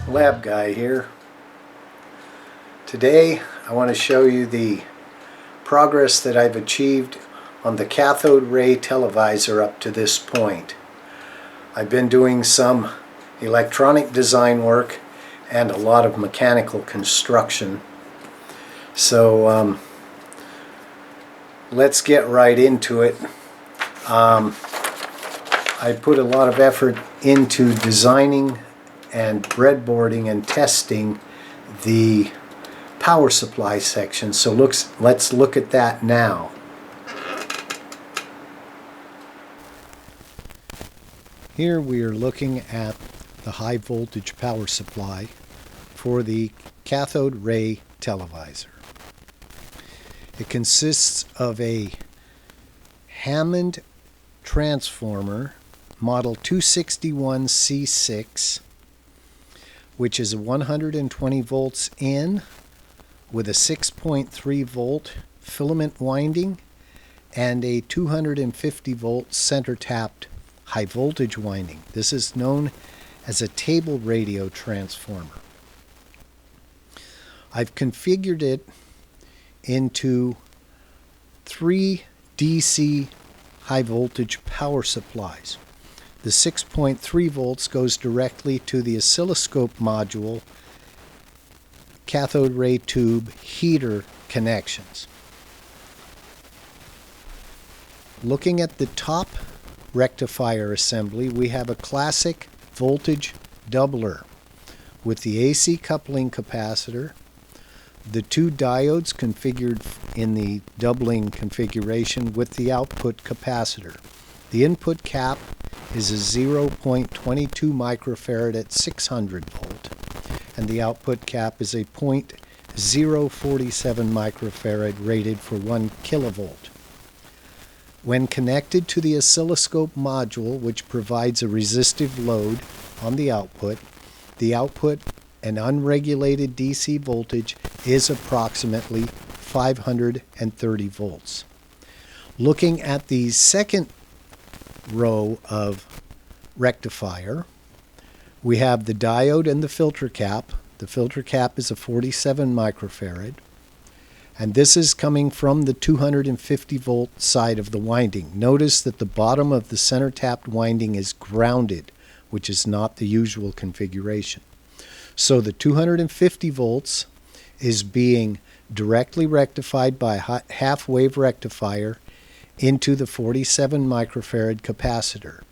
Labguy here. Today I want to show you the progress that I've achieved on the Cathode Ray Televisor up to this point. I've been doing some electronic design work and a lot of mechanical construction. So let's get right into it. I put a lot of effort into designing and breadboarding and testing the power supply section. So let's look at that now. Here we are looking at the high voltage power supply for the Cathode Ray Televisor. It consists of a Hammond transformer model 261C6, which is 120 volts in with a 6.3 volt filament winding and a 250 volt center tapped high voltage winding. This is known as a table radio transformer. I've configured it into 3 DC high voltage power supplies. The 6.3 volts goes directly to the oscilloscope module, cathode ray tube, heater connections. Looking at the top rectifier assembly, we have a classic voltage doubler with the AC coupling capacitor, the 2 diodes configured in the doubling configuration with the output capacitor. The input cap is a 0.22 microfarad at 600 volt, and the output cap is a 0.047 microfarad rated for 1 kilovolt. When connected to the oscilloscope module, which provides a resistive load on the output and unregulated DC voltage is approximately 530 volts. Looking at the second row of rectifier, we have the diode and the filter cap. The filter cap is a 47 microfarad, and this is coming from the 250 volt side of the winding. Notice that the bottom of the center tapped winding is grounded, which is not the usual configuration. So the 250 volts is being directly rectified by a half wave rectifier into the 47 microfarad capacitor.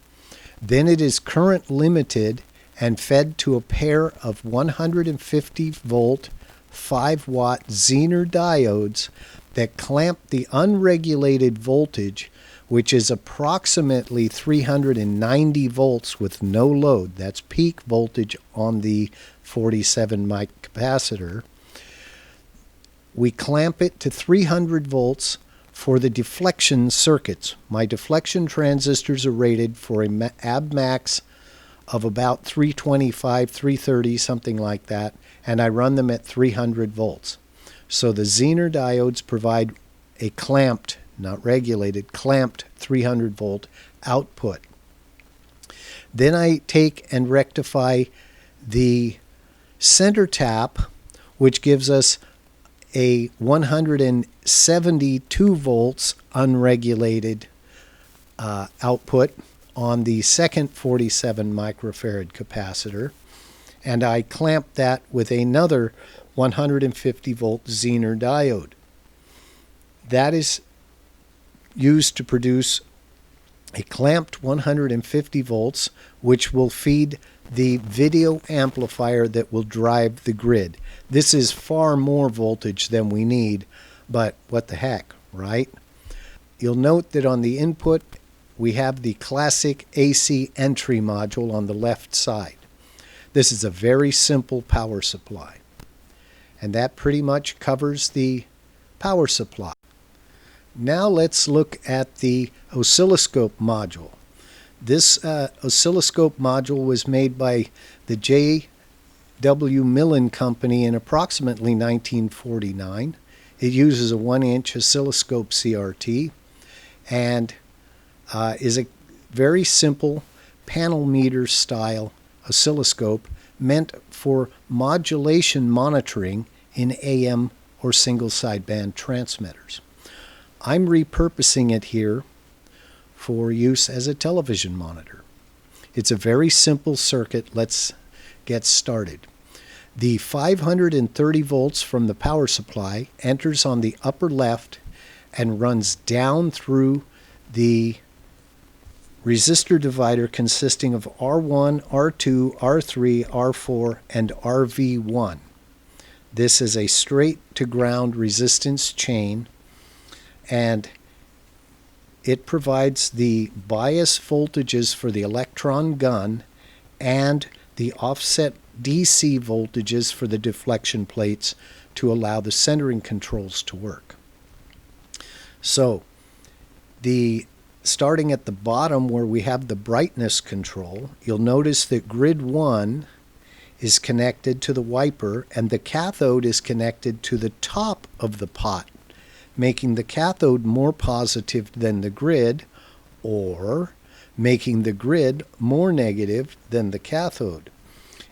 Then it is current limited and fed to a pair of 150 volt 5 watt Zener diodes that clamp the unregulated voltage, which is approximately 390 volts with no load. That's peak voltage on the 47 mic capacitor. We clamp it to 300 volts for the deflection circuits. My deflection transistors are rated for a ab max of about 325, 330, something like that, and I run them at 300 volts. So the Zener diodes provide a clamped, not regulated, clamped 300 volt output. Then I take and rectify the center tap, which gives us a 172 volts unregulated output on the second 47 microfarad capacitor, and I clamp that with another 150 volt Zener diode. That is used to produce a clamped 150 volts, which will feed the video amplifier that will drive the grid. This is far more voltage than we need, but what the heck, right? You'll note that on the input we have the classic AC entry module on the left side. This is a very simple power supply, and that pretty much covers the power supply. Now let's look at the oscilloscope module. This oscilloscope module was made by the J.W. Millen Company in approximately 1949. It uses a 1-inch oscilloscope CRT and is a very simple panel meter style oscilloscope meant for modulation monitoring in AM or single sideband transmitters. I'm repurposing it here for use as a television monitor. It's a very simple circuit. Let's get started. The 530 volts from the power supply enters on the upper left and runs down through the resistor divider consisting of R1, R2, R3, R4, and RV1. This is a straight to ground resistance chain, and it provides the bias voltages for the electron gun and the offset DC voltages for the deflection plates to allow the centering controls to work. So, starting at the bottom where we have the brightness control, you'll notice that grid 1 is connected to the wiper and the cathode is connected to the top of the pot, making the cathode more positive than the grid, or making the grid more negative than the cathode.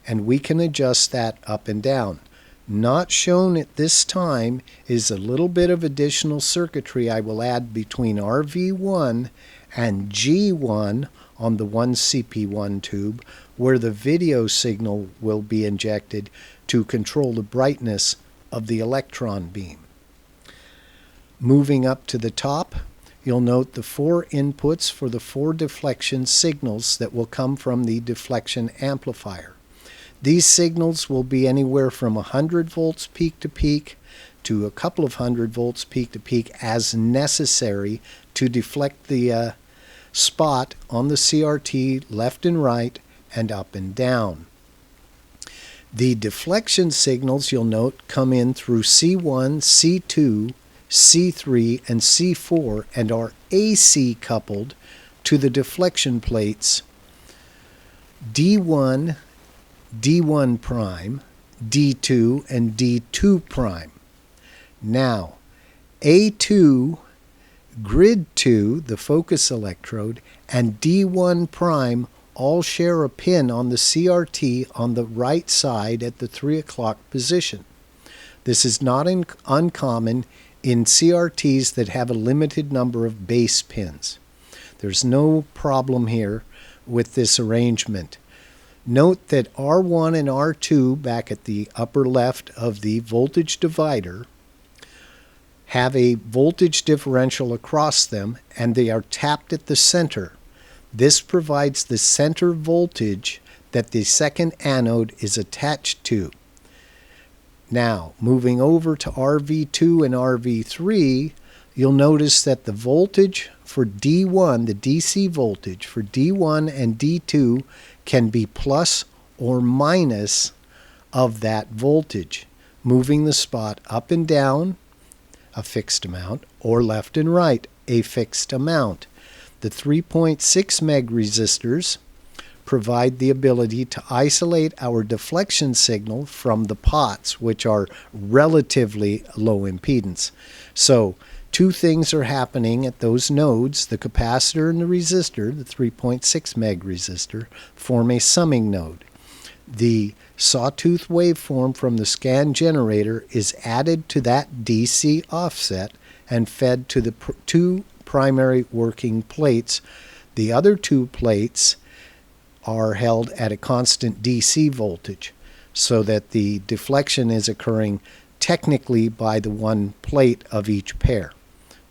And we can adjust that up and down. Not shown at this time is a little bit of additional circuitry I will add between RV1 and G1 on the 1CP1 tube, where the video signal will be injected to control the brightness of the electron beam. Moving up to the top, you'll note the 4 inputs for the 4 deflection signals that will come from the deflection amplifier. These signals will be anywhere from 100 volts peak to peak to a couple of hundred volts peak to peak as necessary to deflect the spot on the CRT left and right and up and down. The deflection signals, you'll note, come in through C1, C2, C3, and C4 and are AC coupled to the deflection plates D1, D1 prime, D2, and D2 prime. Now, A2, grid 2, the focus electrode, and D1 prime all share a pin on the CRT on the right side at the 3 o'clock position. This is not uncommon in CRTs that have a limited number of base pins. There's no problem here with this arrangement. Note that R1 and R2 back at the upper left of the voltage divider have a voltage differential across them, and they are tapped at the center. This provides the center voltage that the second anode is attached to. Now, moving over to RV2 and RV3, you'll notice that the voltage for D1, the DC voltage for D1 and D2, can be plus or minus of that voltage, moving the spot up and down a fixed amount or left and right a fixed amount. The 3.6 meg resistors provide the ability to isolate our deflection signal from the pots, which are relatively low impedance. So, 2 things are happening at those nodes. The capacitor and the resistor, the 3.6 meg resistor, form a summing node. The sawtooth waveform from the scan generator is added to that DC offset and fed to the 2 primary working plates. The other 2 plates are held at a constant DC voltage so that the deflection is occurring technically by the 1 plate of each pair.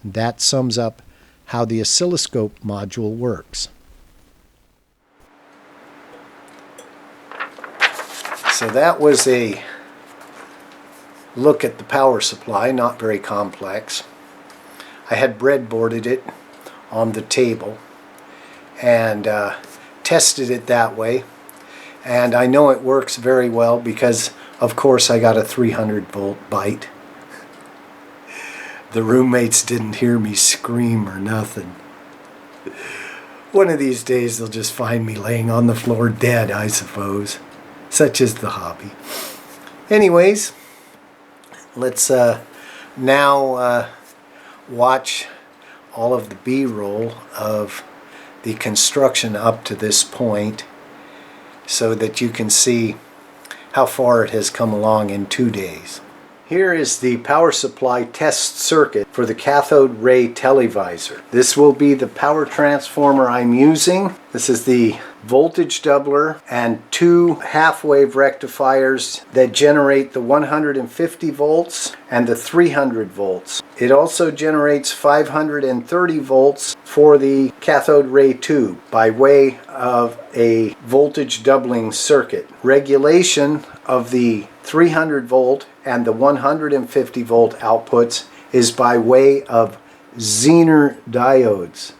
That sums up how the oscilloscope module works. So that was a look at the power supply, not very complex. I had breadboarded it on the table and tested it that way, and I know it works very well because of course I got a 300 volt bite. The roommates didn't hear me scream or nothing. One of these days they'll just find me laying on the floor dead, I suppose. Such is the hobby. Anyways, let's now watch all of the B-roll of the construction up to this point so that you can see how far it has come along in 2 days. Here is the power supply test circuit for the Cathode Ray Televisor. This will be the power transformer I'm using. This is the voltage doubler and 2 half-wave rectifiers that generate the 150 volts and the 300 volts. It also generates 530 volts for the cathode ray tube by way of a voltage doubling circuit. Regulation of the 300 volt and the 150 volt outputs is by way of Zener diodes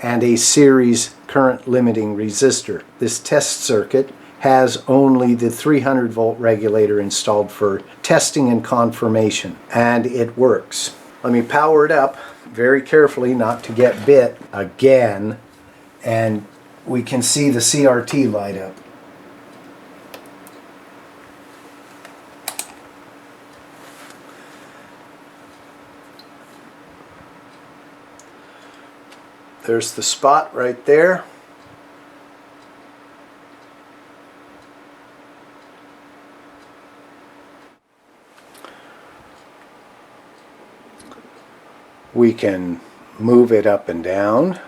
and a series current limiting resistor. This test circuit has only the 300 volt regulator installed for testing and confirmation, and it works. Let me power it up very carefully not to get bit again, and we can see the CRT light up. There's the spot right there. We can move it up and down,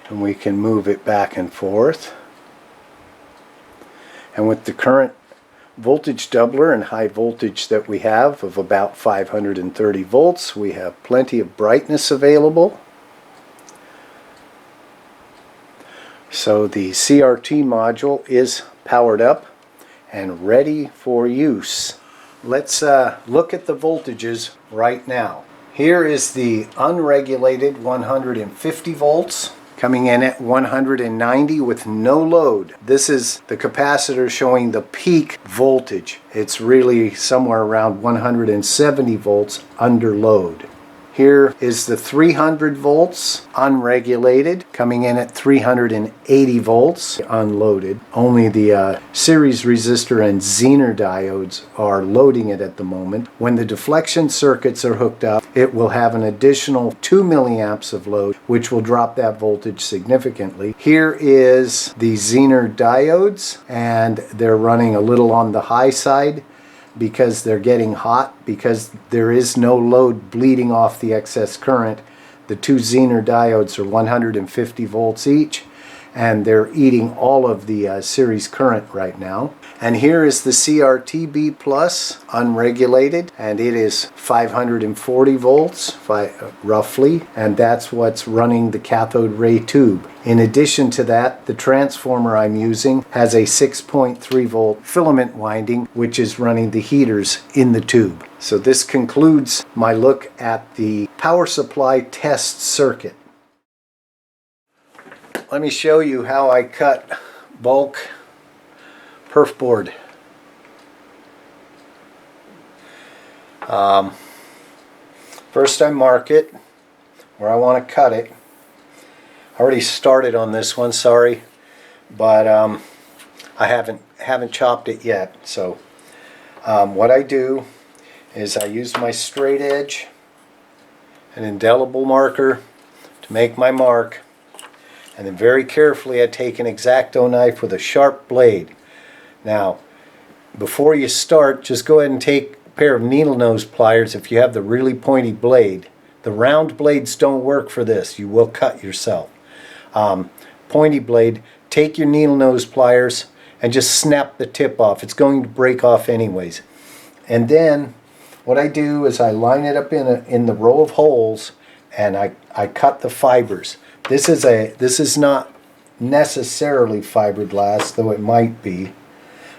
and we can move it back and forth. And with the current voltage doubler and high voltage that we have of about 530 volts, we have plenty of brightness available. So the CRT module is powered up and ready for use. Let's look at the voltages right now. Here is the unregulated 150 volts coming in at 190 with no load. This is the capacitor showing the peak voltage. It's really somewhere around 170 volts under load. Here is the 300 volts unregulated coming in at 380 volts unloaded. Only the series resistor and Zener diodes are loading it at the moment. When the deflection circuits are hooked up, it will have an additional 2 milliamps of load, which will drop that voltage significantly. Here is the Zener diodes, and they're running a little on the high side because they're getting hot, because there is no load bleeding off the excess current. The 2 Zener diodes are 150 volts each, and they're eating all of the series current right now. And here is the CRT-B Plus unregulated, and it is 540 volts roughly, and that's what's running the cathode ray tube. In addition to that, the transformer I'm using has a 6.3 volt filament winding, which is running the heaters in the tube. So this concludes my look at the power supply test circuit. Let me show you how I cut bulk perf board. First I mark it where I want to cut it. I already started on this one, sorry, but I haven't chopped it yet. So what I do is I use my straight edge, an indelible marker to make my mark, and then very carefully I take an X-Acto knife with a sharp blade. Now, before you start, just go ahead and take a pair of needle nose pliers if you have the really pointy blade. The round blades don't work for this. You will cut yourself. Pointy blade, take your needle nose pliers and just snap the tip off. It's going to break off anyways. And then what I do is I line it up in the row of holes, and I cut the fibers. This is not necessarily fiberglass, though it might be.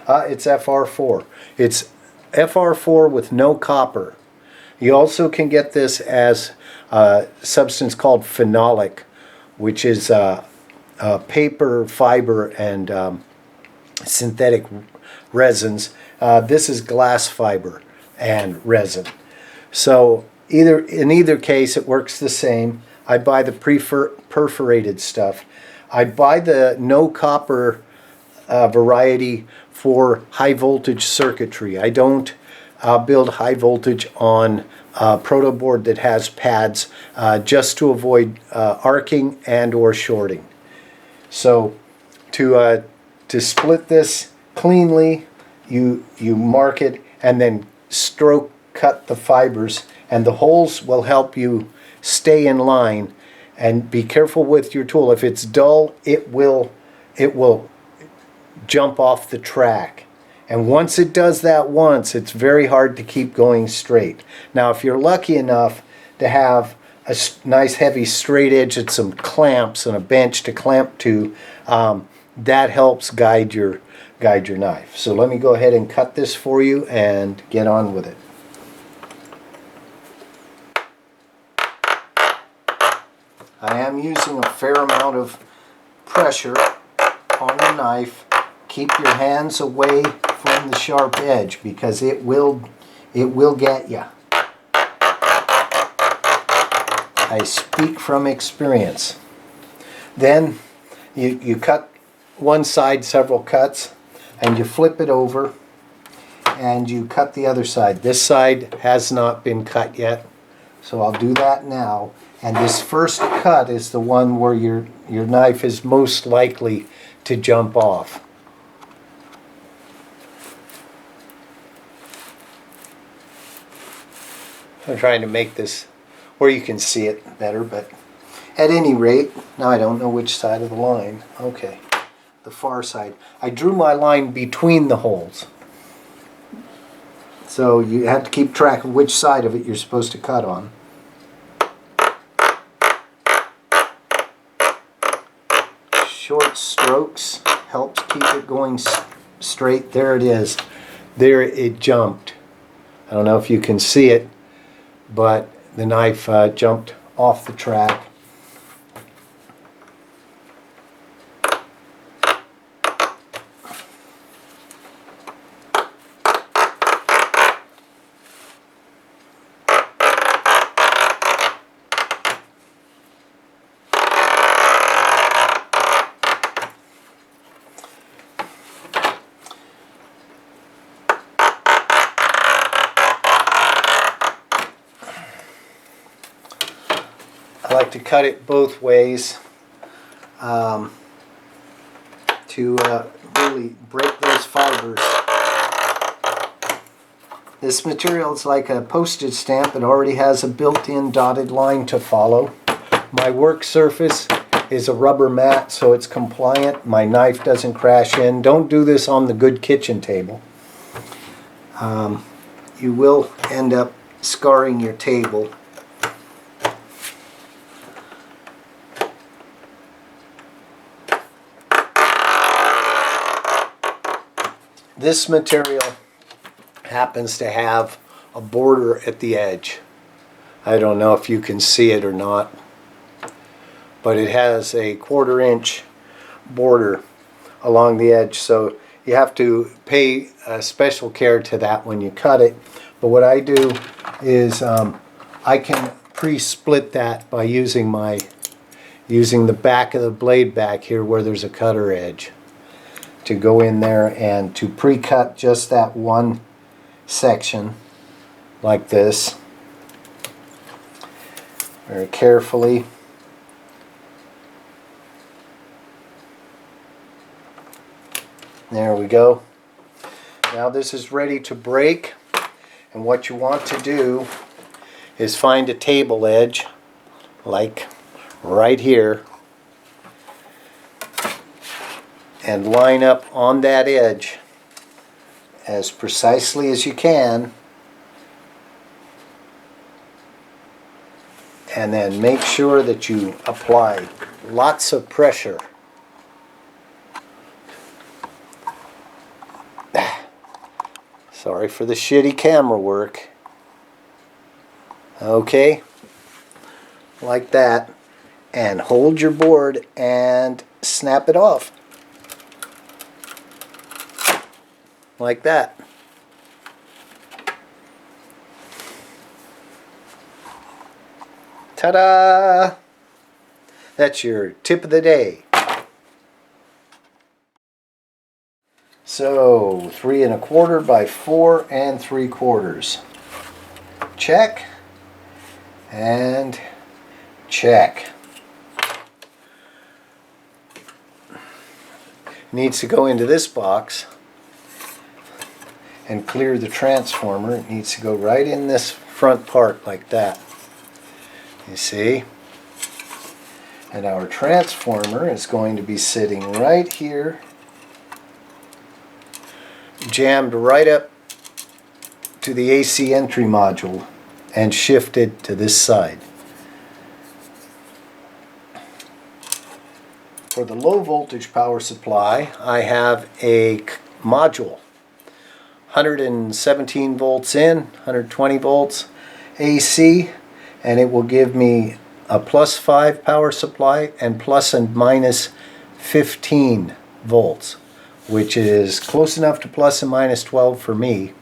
It's FR4. It's FR4 with no copper. You also can get this as a substance called phenolic, which is paper, fiber, and synthetic resins. This is glass fiber and resin. So in either case, it works the same. I buy the perforated stuff. I buy the no copper variety for high voltage circuitry. I don't build high voltage on proto board that has pads just to avoid arcing and or shorting. So To split this cleanly, you mark it and then stroke cut the fibers, and the holes will help you stay in line. And be careful with your tool. If it's dull, it will jump off the track. And once it does that once, it's very hard to keep going straight. Now, if you're lucky enough to have a nice heavy straight edge and some clamps and a bench to clamp to, that helps guide your knife. So let me go ahead and cut this for you and get on with it. I am using a fair amount of pressure on the knife. Keep your hands away from the sharp edge because it will get you. I speak from experience. Then you cut one side several cuts, and you flip it over and you cut the other side. This side has not been cut yet, so I'll do that now. And this first cut is the one where your knife is most likely to jump off. I'm trying to make this where you can see it better, but at any rate, now I don't know which side of the line. Okay, the far side. I drew my line between the holes. So you have to keep track of which side of it you're supposed to cut on. Short strokes helps keep it going straight. There it is. There it jumped. I don't know if you can see it, but the knife jumped off the track. I like to cut it both ways to really break those fibers. This material is like a postage stamp. It already has a built-in dotted line to follow. My work surface is a rubber mat, so it's compliant. My knife doesn't crash in. Don't do this on the good kitchen table. You will end up scarring your table. This material happens to have a border at the edge. I don't know if you can see it or not, but it has a 1/4 inch border along the edge, so you have to pay special care to that when you cut it. But what I do is I can pre-split that by using the back of the blade back here where there's a cutter edge, to go in there and to pre-cut just that one section like this very carefully. There we go. Now this is ready to break, and what you want to do is find a table edge like right here and line up on that edge as precisely as you can, and then make sure that you apply lots of pressure. Sorry for the shitty camera work. Okay, like that, and hold your board and snap it off. Like that. Ta-da! That's your tip of the day. So 3 1/4 by 4 3/4. Check and check. needs to go into this box and clear the transformer. It needs to go right in this front part like that. You see? And our transformer is going to be sitting right here, jammed right up to the AC entry module and shifted to this side. For the low voltage power supply, I have a module, 117 volts in, 120 volts AC, and it will give me a +5 power supply and plus and minus 15 volts, which is close enough to plus and minus 12 for me.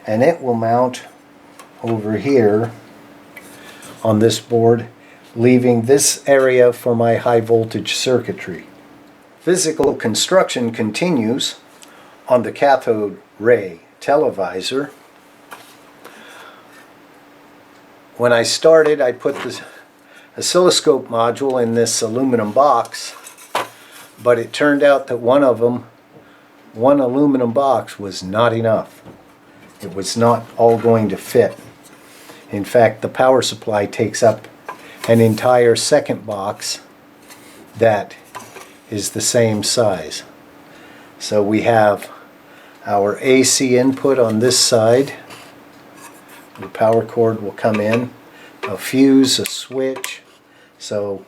And it will mount over here on this board, leaving this area for my high voltage circuitry. Physical construction continues on the Cathode Ray Televisor. When I started, I put the oscilloscope module in this aluminum box, but it turned out that one aluminum box was not enough. It was not all going to fit. In fact, the power supply takes up an entire second box that is the same size. So we have our AC input on this side. The power cord will come in, a fuse, a switch. So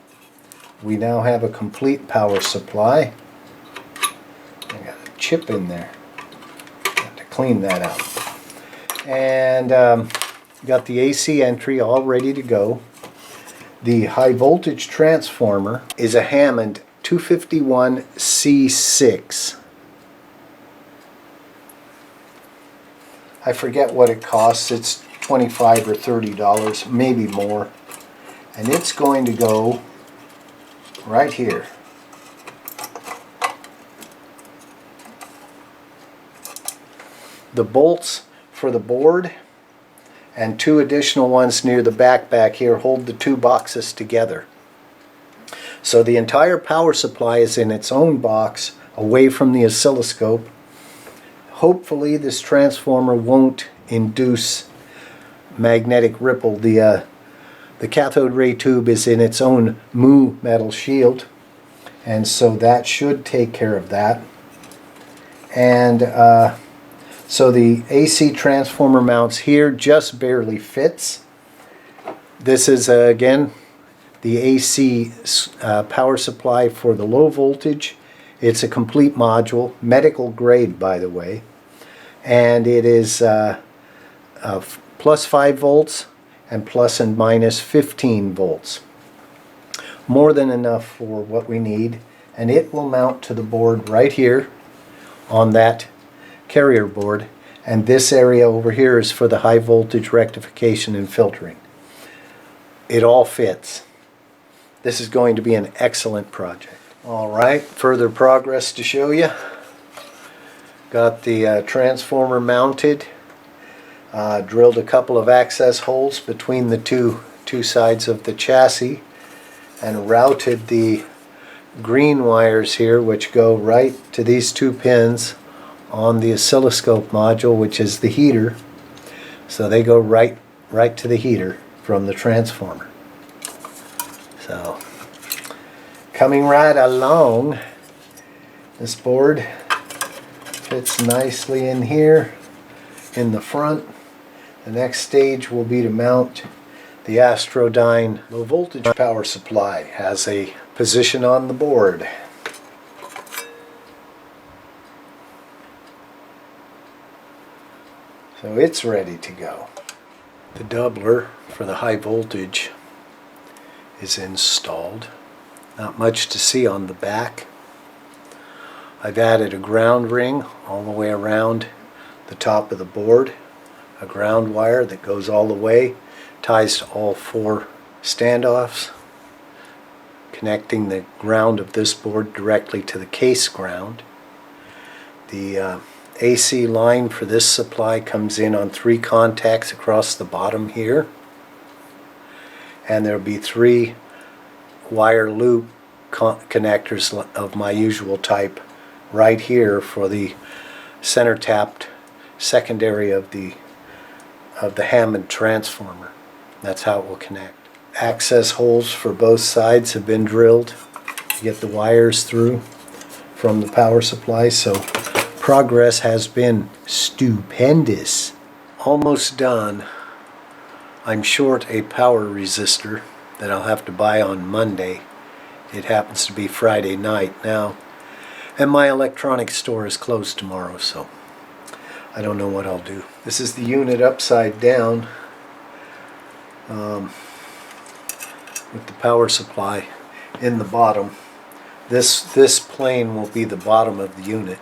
we now have a complete power supply. I got a chip in there. Got to clean that out. And got the AC entry all ready to go. The high voltage transformer is a Hammond 251C6. I forget what it costs. It's $25 or $30, maybe more. And it's going to go right here. The bolts for the board and two additional ones near the back here hold the two boxes together. So the entire power supply is in its own box away from the oscilloscope. Hopefully this transformer won't induce magnetic ripple. The cathode ray tube is in its own mu metal shield, and so that should take care of that. And so the AC transformer mounts here, just barely fits. This is again the AC power supply for the low voltage. It's a complete module, medical grade by the way, and it is +5 volts and plus and minus 15 volts. More than enough for what we need, and it will mount to the board right here on that carrier board, and this area over here is for the high voltage rectification and filtering. It all fits. This is going to be an excellent project. Alright, further progress to show you. Got the transformer mounted, drilled a couple of access holes between the two sides of the chassis, and routed the green wires here, which go right to these two pins on the oscilloscope module, which is the heater. So they go right to the heater from the transformer. So coming right along, this board fits nicely in here in the front. The next stage will be to mount the Astrodyne low voltage power supply. Has a position on the board. So it's ready to go. The doubler for the high voltage is installed. Not much to see on the back. I've added a ground ring all the way around the top of the board. A ground wire that goes all the way, ties to all four standoffs, connecting the ground of this board directly to the case ground. The AC line for this supply comes in on 3 contacts across the bottom here, and there'll be 3 wire loop connectors of my usual type right here for the center tapped secondary of the Hammond transformer. That's how it will connect. Access holes for both sides have been drilled to get the wires through from the power supply, so progress has been stupendous. Almost done. I'm short a power resistor that I'll have to buy on Monday. It happens to be Friday night now, and my electronics store is closed tomorrow, so I don't know what I'll do. This is the unit upside down with the power supply in the bottom. This plane will be the bottom of the unit.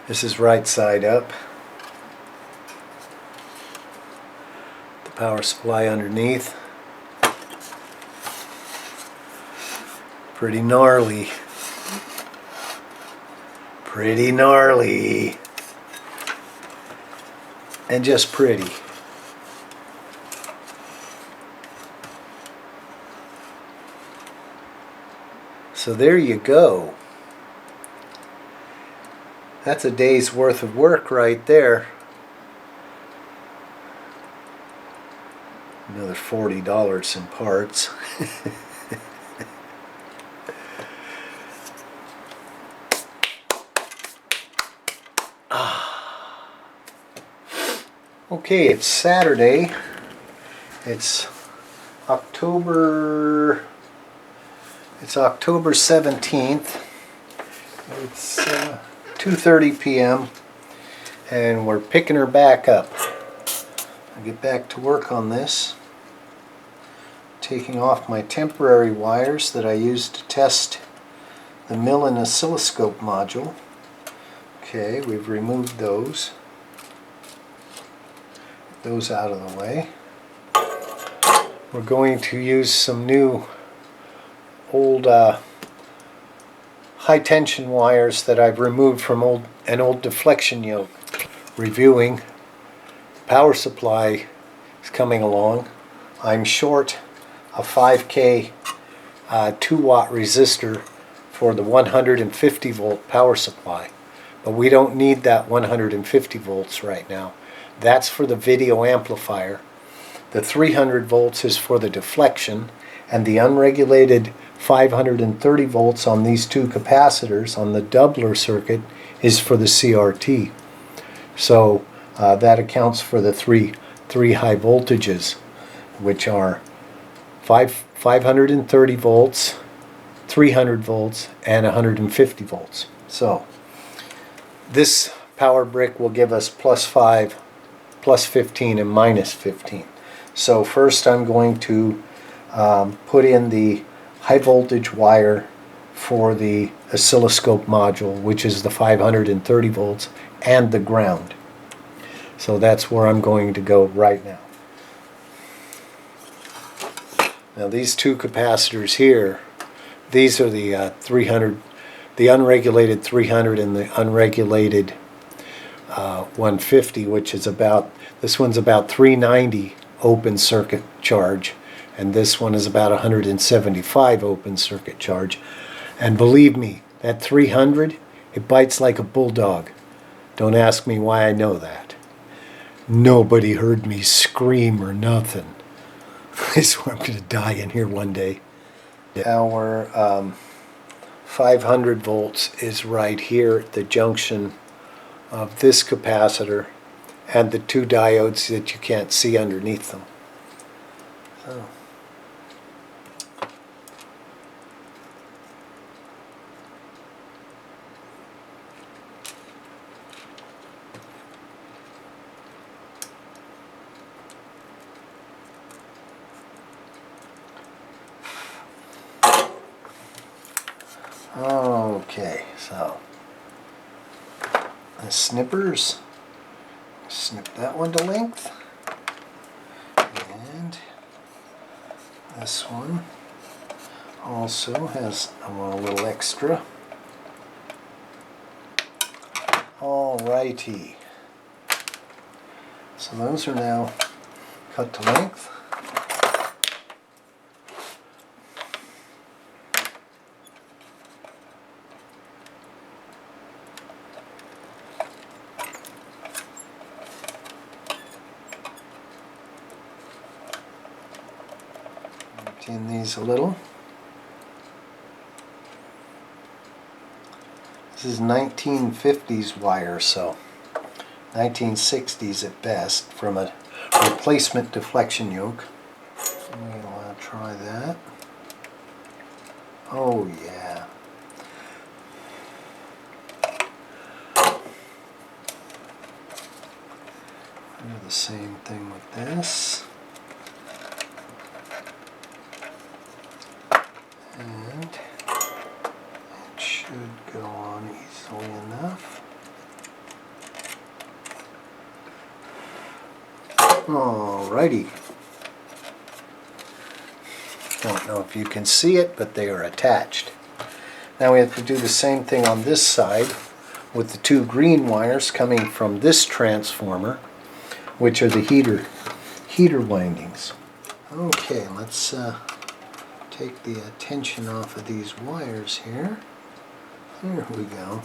This is right side up. The power supply underneath. Pretty gnarly. Pretty gnarly. And just pretty. So there you go. That's a day's worth of work right there. Another $40 in parts. Okay, it's Saturday. It's October 17th. It's 2:30 p.m. and we're picking her back up. I'll get back to work on this. Taking off my temporary wires that I used to test the mill and oscilloscope module. Okay, we've removed those. Those out of the way. We're going to use some new old high tension wires that I've removed from an old deflection yoke. Reviewing, power supply is coming along. I'm short a 5K 2-watt resistor for the 150 volt power supply, but we don't need that 150 volts right now. That's for the video amplifier. The 300 volts is for the deflection, and the unregulated 530 volts on these two capacitors on the doubler circuit is for the CRT. So that accounts for the three high voltages, which are 530 volts, 300 volts, and 150 volts. So this power brick will give us +5, +15, and -15. So first I'm going to put in the high voltage wire for the oscilloscope module, which is the 530 volts, and the ground. So that's where I'm going to go right now. Now these two capacitors here, these are the 300, the unregulated 300 and the unregulated 150, which is about, this one's about 390 open circuit charge, and this one is about 175 open circuit charge. And believe me, that 300, it bites like a bulldog. Don't ask me why I know that. Nobody heard me scream or nothing. I swear I'm going to die in here one day. Our 500 volts is right here at the junction of this capacitor and the two diodes that you can't see underneath them. So. Okay, so the snippers, snip that one to length, and this one also has, I want a little extra. Alrighty, so those are now cut to length. tin these a little. This is 1950s wire, so 1960s at best, from a replacement deflection yoke. We want to try that. Oh yeah. Do the same thing with this. And it should go on easily enough. Alrighty. Don't know if you can see it, but they are attached. Now we have to do the same thing on this side with the two green wires coming from this transformer, which are the heater windings. Okay, let's take the tension off of these wires here. There we go.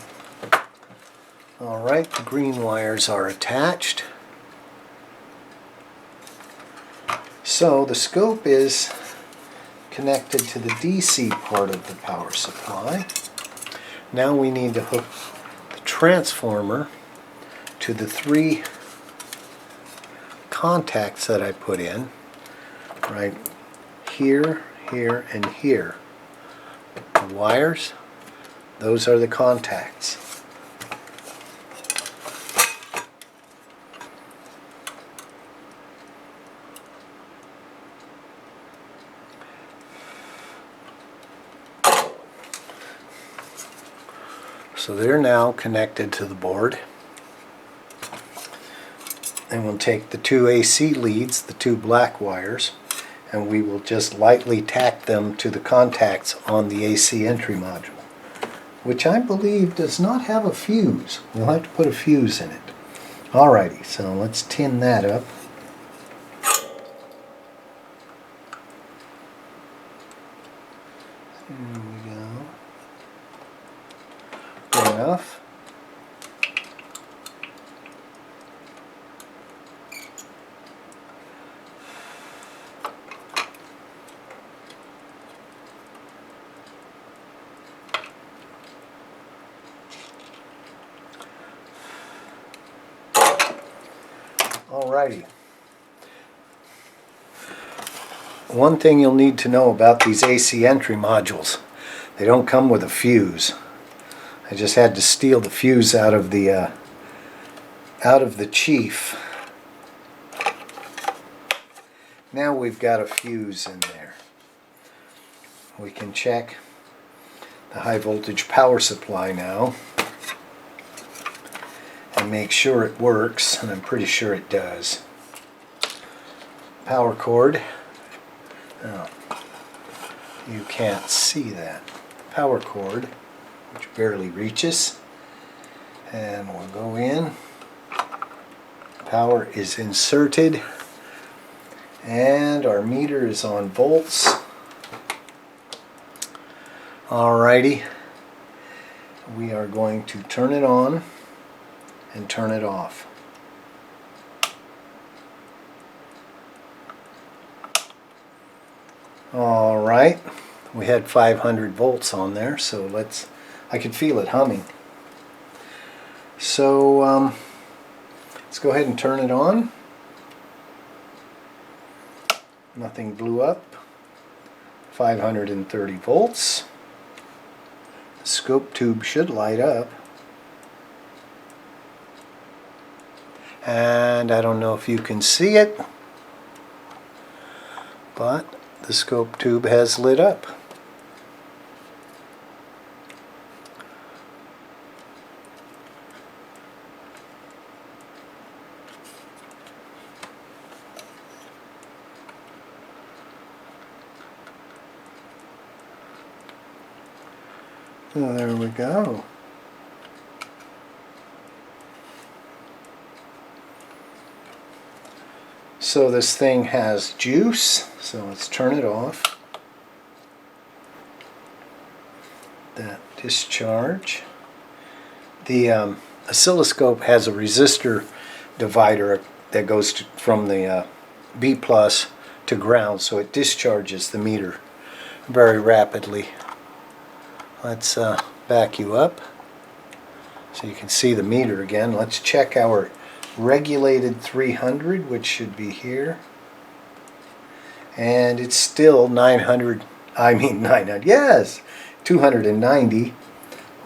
Alright, the green wires are attached. So the scope is connected to the DC part of the power supply. Now we need to hook the transformer to the three contacts that I put in, right here, here, and here. The wires, those are the contacts. So they're now connected to the board. And we'll take the two AC leads, the two black wires, and we will just lightly tack them to the contacts on the AC entry module, which I believe does not have a fuse. We'll have to put a fuse in it. Alrighty, so let's tin that up. There we go. Good enough. Alrighty. One thing you'll need to know about these AC entry modules, they don't come with a fuse. I just had to steal the fuse out of the chief. Now we've got a fuse in there. We can check the high voltage power supply now and make sure it works, and I'm pretty sure it does. Power cord. Oh, you can't see that. Power cord, which barely reaches, and we'll go in. Power is inserted, and our meter is on volts. Alrighty, we are going to turn it on and turn it off. Alright, we had 500 volts on there, so I could feel it humming. So let's go ahead and turn it on. Nothing blew up. 530 volts. The scope tube should light up. And I don't know if you can see it, but the scope tube has lit up. So there we go. So this thing has juice, so let's turn it off. That discharge. The oscilloscope has a resistor divider that goes from the B plus to ground, so it discharges the meter very rapidly. Let's back you up so you can see the meter again. Let's check our regulated 300, which should be here. And it's still 900, 290.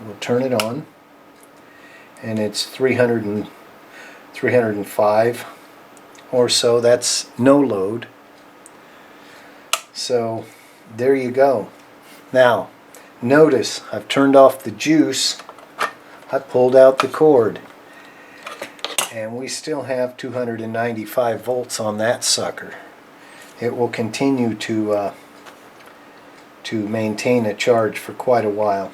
We'll turn it on. And it's 305 or so. That's no load. So there you go. Now notice I've turned off the juice. I pulled out the cord, and we still have 295 volts on that sucker. It will continue to maintain a charge for quite a while.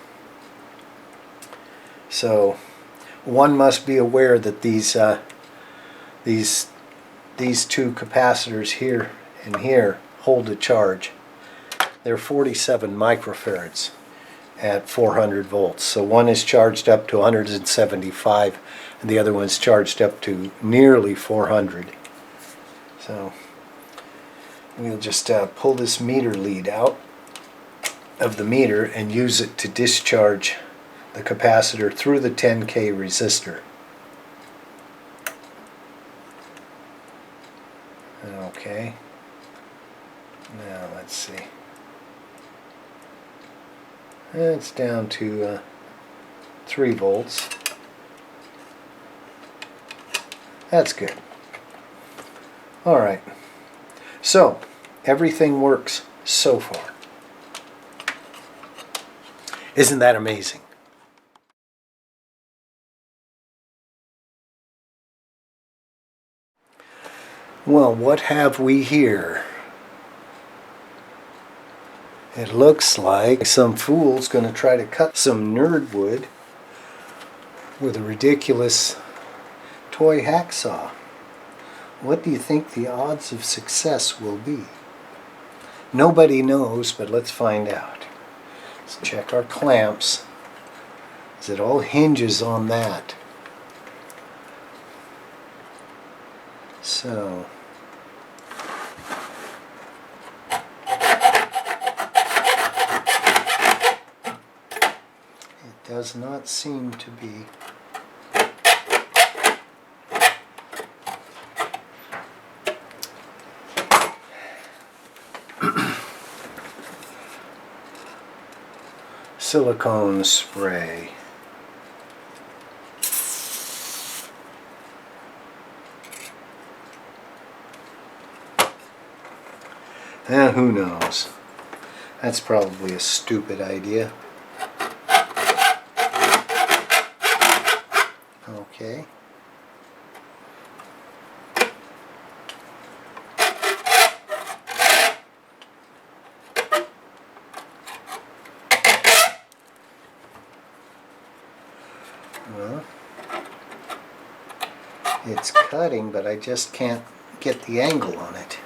So one must be aware that these two capacitors here and here hold a charge. They're 47 microfarads at 400 volts. So one is charged up to 175 and the other one's charged up to nearly 400. So we'll just pull this meter lead out of the meter and use it to discharge the capacitor through the 10K resistor. Okay. Now let's see. It's down to 3 volts. That's good. Alright. So, everything works so far. Isn't that amazing? Well, what have we here? It looks like some fool's going to try to cut some nerdwood with a ridiculous toy hacksaw. What do you think the odds of success will be? Nobody knows, but let's find out. Let's check our clamps, as it all hinges on that. So it does not seem to be. Silicone spray. Who knows? That's probably a stupid idea. Okay. Well, it's cutting, but I just can't get the angle on it.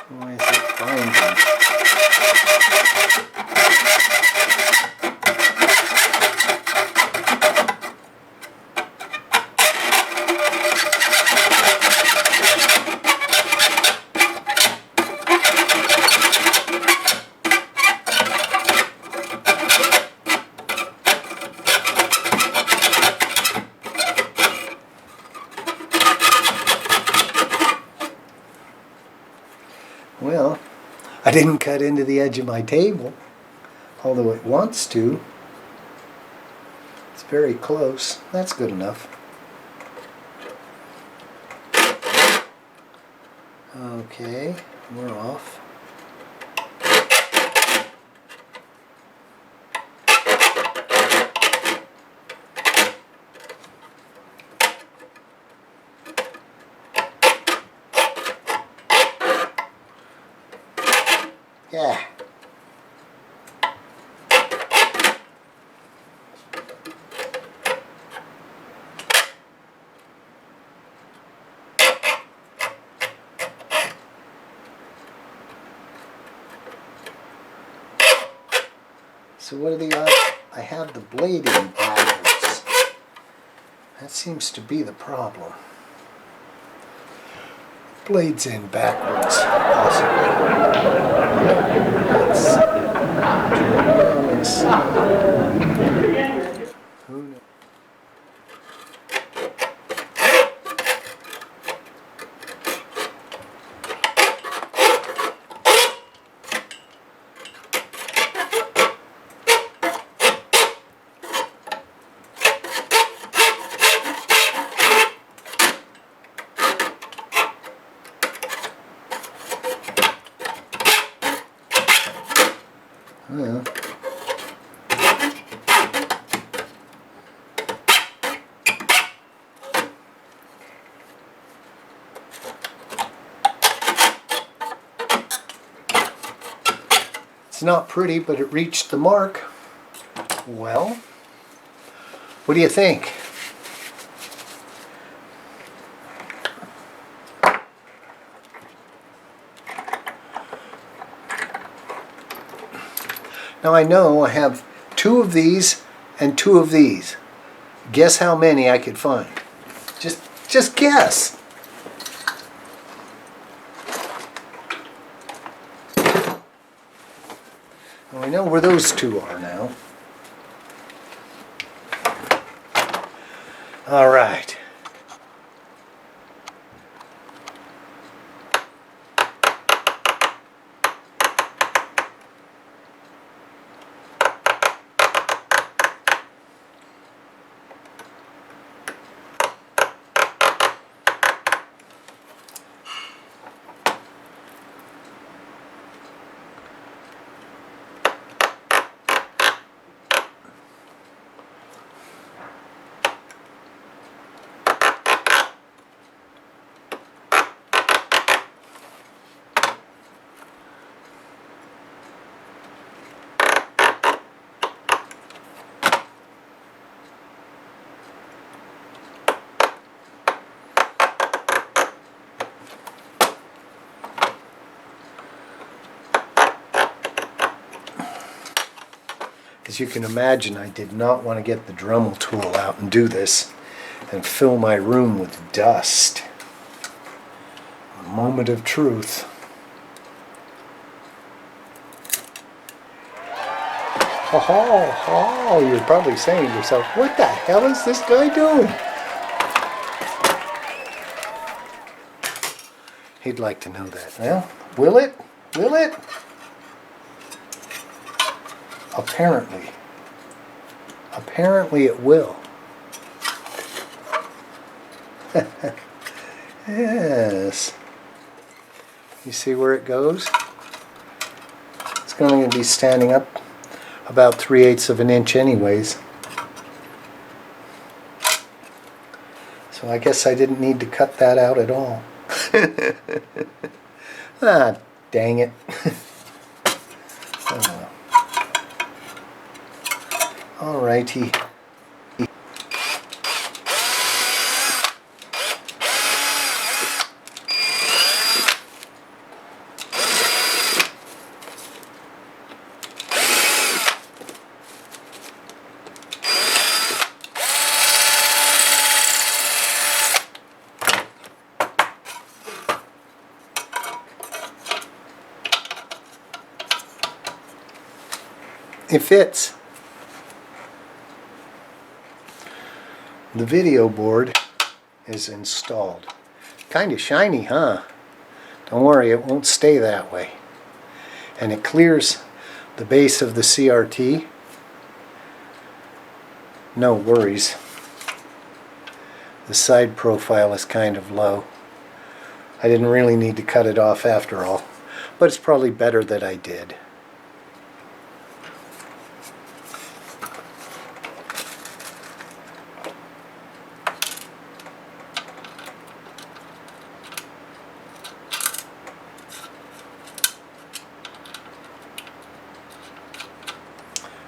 Why is it binding? Well, I didn't cut into the edge of my table, although it wants to. It's very close. That's good enough. Okay, we're off. Yeah. So what are the odds? I have the blade in backwards. That seems to be the problem. Blade's in backwards, possibly. Let's see. Who knows? Yeah. It's not pretty, but it reached the mark. Well, what do you think? Now I know I have 2 of these and 2 of these. Guess how many I could find? Just guess. Well, I know where those 2 are now. All right. As you can imagine, I did not want to get the Dremel tool out and do this and fill my room with dust. A moment of truth. Oh, you're probably saying to yourself, what the hell is this guy doing? He'd like to know that. Well, will it? Will it? Apparently. Apparently it will. Yes. You see where it goes? It's going to be standing up about 3/8 of an inch anyways. So I guess I didn't need to cut that out at all. Ah, dang it. Alrighty. It fits. The video board is installed. Kind of shiny, huh? Don't worry, it won't stay that way. And it clears the base of the CRT. No worries. The side profile is kind of low. I didn't really need to cut it off after all, but it's probably better that I did.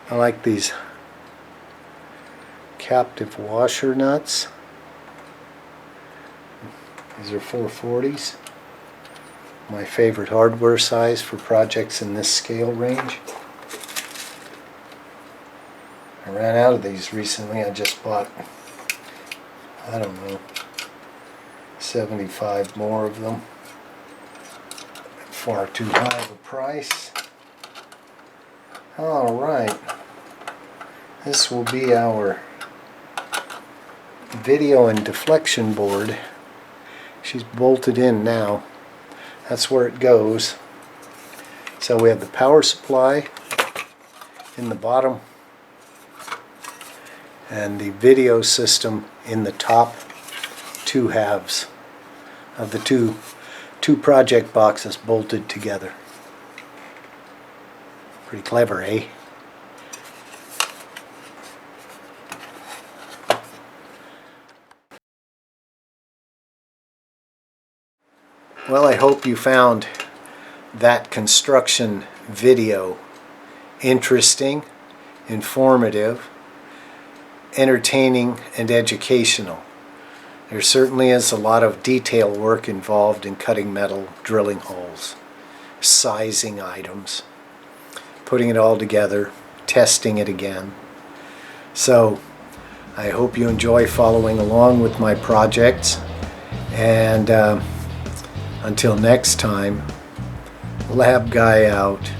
I like these captive washer nuts. These are 440s. My favorite hardware size for projects in this scale range. I ran out of these recently. I just bought, I don't know, 75 more of them. Far too high of a price. Alright, this will be our video and deflection board. She's bolted in now. That's where it goes. So we have the power supply in the bottom and the video system in the top two halves of the two project boxes bolted together. Pretty clever, eh? Well, I hope you found that construction video interesting, informative, entertaining, and educational. There certainly is a lot of detail work involved in cutting metal, drilling holes, sizing items, putting it all together, testing it again. So I hope you enjoy following along with my projects, and until next time, Labguy out.